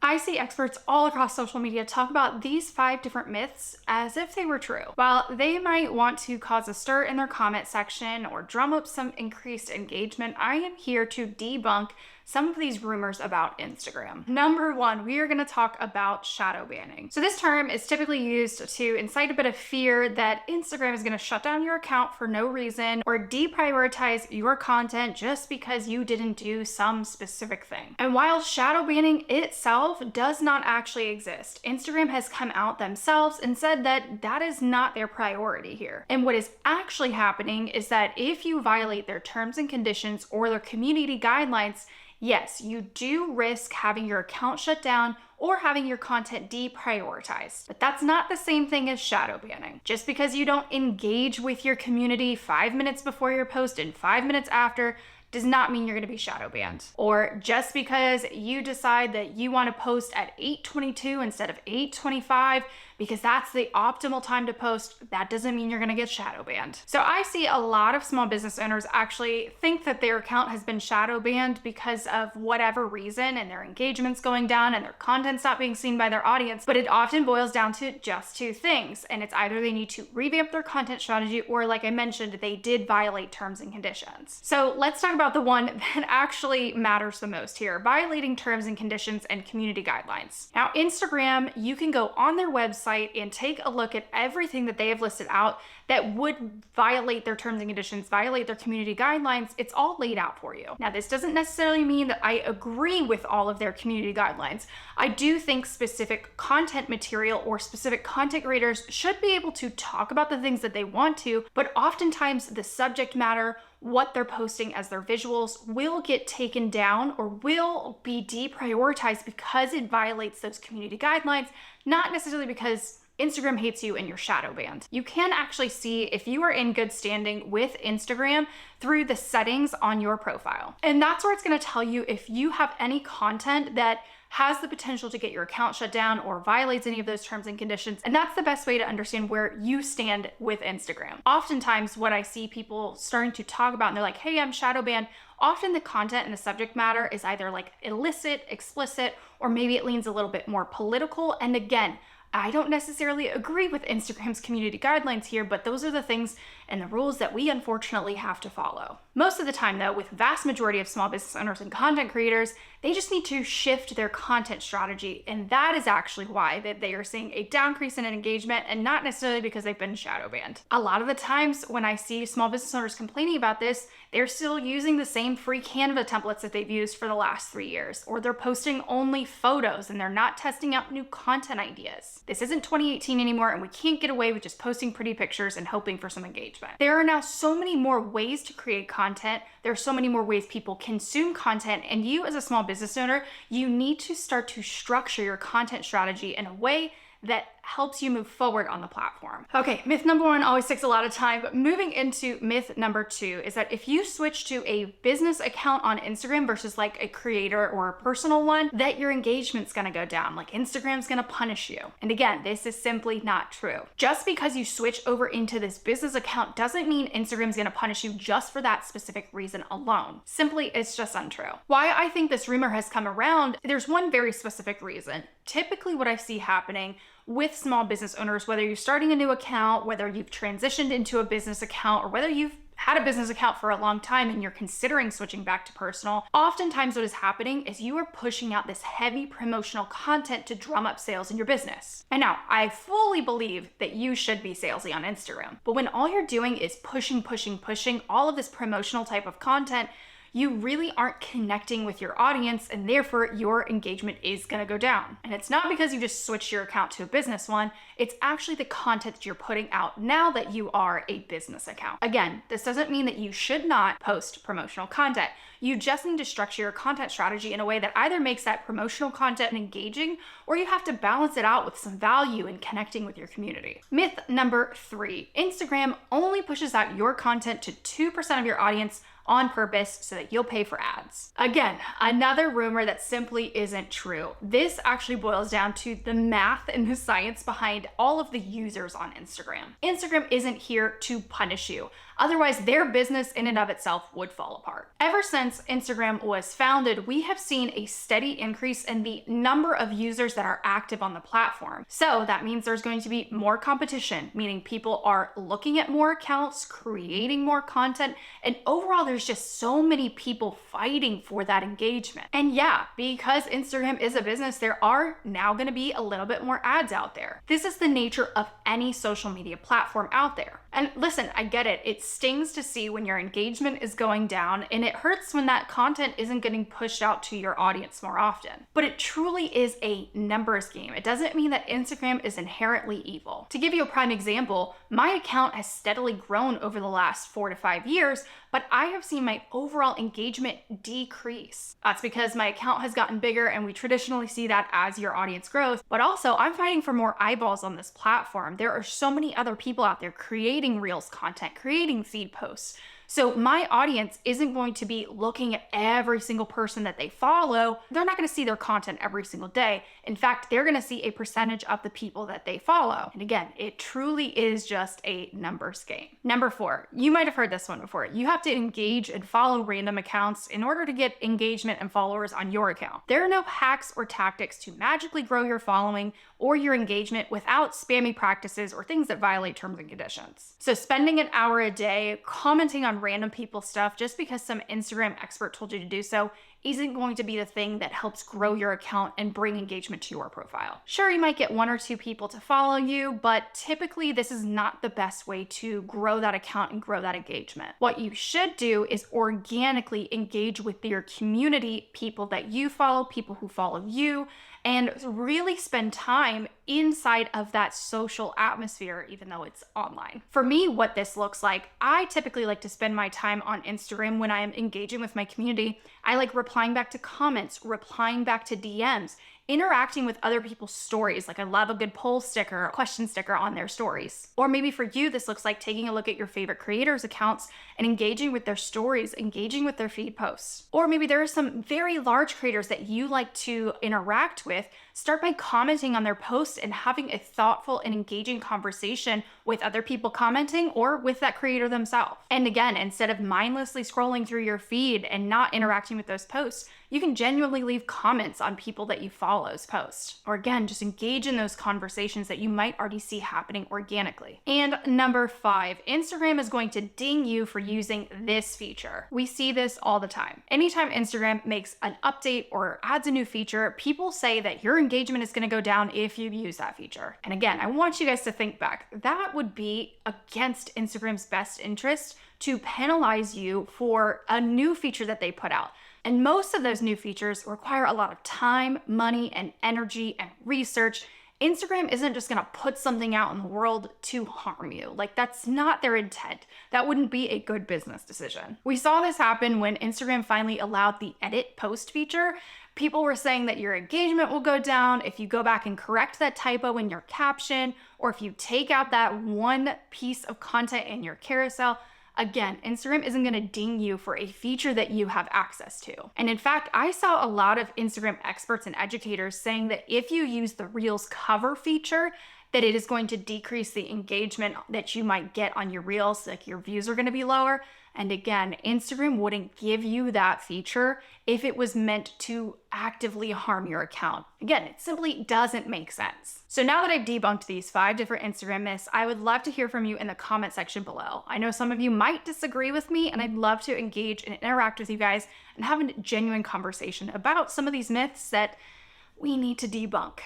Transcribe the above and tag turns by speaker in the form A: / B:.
A: I see experts all across social media talk about these 5 different myths as if they were true. While they might want to cause a stir in their comment section or drum up some increased engagement, I am here to debunk some of these rumors about Instagram. Number 1, we are going to talk about shadow banning. So this term is typically used to incite a bit of fear that Instagram is going to shut down your account for no reason or deprioritize your content just because you didn't do some specific thing. And while shadow banning itself does not actually exist, Instagram has come out themselves and said that that is not their priority here. And what is actually happening is that if you violate their terms and conditions or their community guidelines, yes, you do risk having your account shut down or having your content deprioritized. But that's not the same thing as shadow banning. Just because you don't engage with your community 5 minutes before your post and 5 minutes after does not mean you're going to be shadow banned. Or just because you decide that you want to post at 8:22 instead of 8:25 because that's the optimal time to post, that doesn't mean you're going to get shadow banned. So I see a lot of small business owners actually think that their account has been shadow banned because of whatever reason and their engagement's going down and their content's not being seen by their audience. But it often boils down to just 2 things. And it's either they need to revamp their content strategy or, like I mentioned, they did violate terms and conditions. So let's talk about the one that actually matters the most here, violating terms and conditions and community guidelines. Now, Instagram, you can go on their website and take a look at everything that they have listed out that would violate their terms and conditions, violate their community guidelines. It's all laid out for you. Now, this doesn't necessarily mean that I agree with all of their community guidelines. I do think specific content material or specific content creators should be able to talk about the things that they want to, but oftentimes the subject matter, what they're posting as their visuals, will get taken down or will be deprioritized because it violates those community guidelines, not necessarily because Instagram hates you and you're shadow banned. You can actually see if you are in good standing with Instagram through the settings on your profile. And that's where it's going to tell you if you have any content that has the potential to get your account shut down or violates any of those terms and conditions. And that's the best way to understand where you stand with Instagram. Oftentimes what I see people starting to talk about and they're like, hey, I'm shadow banned. Often the content and the subject matter is either like illicit, explicit, or maybe it leans a little bit more political. And again, I don't necessarily agree with Instagram's community guidelines here, but those are the things and the rules that we unfortunately have to follow. Most of the time though, with vast majority of small business owners and content creators, they just need to shift their content strategy. And that is actually why that they are seeing a decrease in engagement and not necessarily because they've been shadow banned. A lot of the times when I see small business owners complaining about this, they're still using the same free Canva templates that they've used for the last 3 years, or they're posting only photos and they're not testing out new content ideas. This isn't 2018 anymore, and we can't get away with just posting pretty pictures and hoping for some engagement. There are now so many more ways to create content. There are so many more ways people consume content, and you as a small business owner, you need to start to structure your content strategy in a way that helps you move forward on the platform. Okay, myth number 1 always takes a lot of time, but moving into myth number 2 is that if you switch to a business account on Instagram versus like a creator or a personal one, that your engagement's gonna go down, like Instagram's gonna punish you. And again, this is simply not true. Just because you switch over into this business account doesn't mean Instagram's gonna punish you just for that specific reason alone. Simply, it's just untrue. Why I think this rumor has come around, there's one very specific reason. Typically what I see happening with small business owners, whether you're starting a new account, whether you've transitioned into a business account, or whether you've had a business account for a long time and you're considering switching back to personal, oftentimes what is happening is you are pushing out this heavy promotional content to drum up sales in your business. And now, I fully believe that you should be salesy on Instagram, but when all you're doing is pushing all of this promotional type of content, you really aren't connecting with your audience, and therefore your engagement is gonna go down. And it's not because you just switched your account to a business one, it's actually the content that you're putting out now that you are a business account. Again, this doesn't mean that you should not post promotional content. You just need to structure your content strategy in a way that either makes that promotional content engaging, or you have to balance it out with some value in connecting with your community. Myth number 3, Instagram only pushes out your content to 2% of your audience on purpose so that you'll pay for ads. Again, another rumor that simply isn't true. This actually boils down to the math and the science behind all of the users on Instagram. Instagram isn't here to punish you. Otherwise, their business in and of itself would fall apart. Ever since Instagram was founded, we have seen a steady increase in the number of users that are active on the platform. So that means there's going to be more competition, meaning people are looking at more accounts, creating more content, and overall there's just so many people fighting for that engagement. And yeah, because Instagram is a business, there are now going to be a little bit more ads out there. This is the nature of any social media platform out there. And listen, I get it. It stings to see when your engagement is going down, and it hurts when that content isn't getting pushed out to your audience more often. But it truly is a numbers game. It doesn't mean that Instagram is inherently evil. To give you a prime example, my account has steadily grown over the last 4 to 5 years, but I have seen my overall engagement decrease. That's because my account has gotten bigger, and we traditionally see that as your audience grows. But also, I'm fighting for more eyeballs on this platform. There are so many other people out there creating Reels content, creating feed posts. So my audience isn't going to be looking at every single person that they follow. They're not going to see their content every single day. In fact, they're going to see a percentage of the people that they follow. And again, it truly is just a numbers game. Number 4, you might have heard this one before. You have to engage and follow random accounts in order to get engagement and followers on your account. There are no hacks or tactics to magically grow your following or your engagement without spammy practices or things that violate terms and conditions. So spending an hour a day commenting on random people's stuff just because some Instagram expert told you to do so isn't going to be the thing that helps grow your account and bring engagement to your profile. Sure, you might get 1 or 2 people to follow you, but typically this is not the best way to grow that account and grow that engagement. What you should do is organically engage with your community, people that you follow, people who follow you, and really spend time inside of that social atmosphere, even though it's online. For me, what this looks like, I typically like to spend my time on Instagram when I am engaging with my community. I like replying back to comments, replying back to DMs, interacting with other people's stories. Like I love a good poll sticker, a question sticker on their stories. Or maybe for you, this looks like taking a look at your favorite creators' accounts and engaging with their stories, engaging with their feed posts. Or maybe there are some very large creators that you like to interact with. Start by commenting on their posts and having a thoughtful and engaging conversation with other people commenting or with that creator themselves. And again, instead of mindlessly scrolling through your feed and not interacting with those posts, you can genuinely leave comments on people that you follow's posts. Or again, just engage in those conversations that you might already see happening organically. And number 5, Instagram is going to ding you for using this feature. We see this all the time. Anytime Instagram makes an update or adds a new feature, people say that your engagement is going to go down if you use that feature. And again, I want you guys to think back. That would be against Instagram's best interest to penalize you for a new feature that they put out. And most of those new features require a lot of time, money, and energy and research. Instagram isn't just gonna put something out in the world to harm you. Like, that's not their intent. That wouldn't be a good business decision. We saw this happen when Instagram finally allowed the edit post feature. People were saying that your engagement will go down if you go back and correct that typo in your caption, or if you take out that one piece of content in your carousel. Again, Instagram isn't going to ding you for a feature that you have access to. And in fact, I saw a lot of Instagram experts and educators saying that if you use the Reels cover feature, that it is going to decrease the engagement that you might get on your Reels, like your views are going to be lower. And again, Instagram wouldn't give you that feature if it was meant to actively harm your account. Again, it simply doesn't make sense. So now that I've debunked these 5 different Instagram myths, I would love to hear from you in the comment section below. I know some of you might disagree with me, and I'd love to engage and interact with you guys and have a genuine conversation about some of these myths that we need to debunk.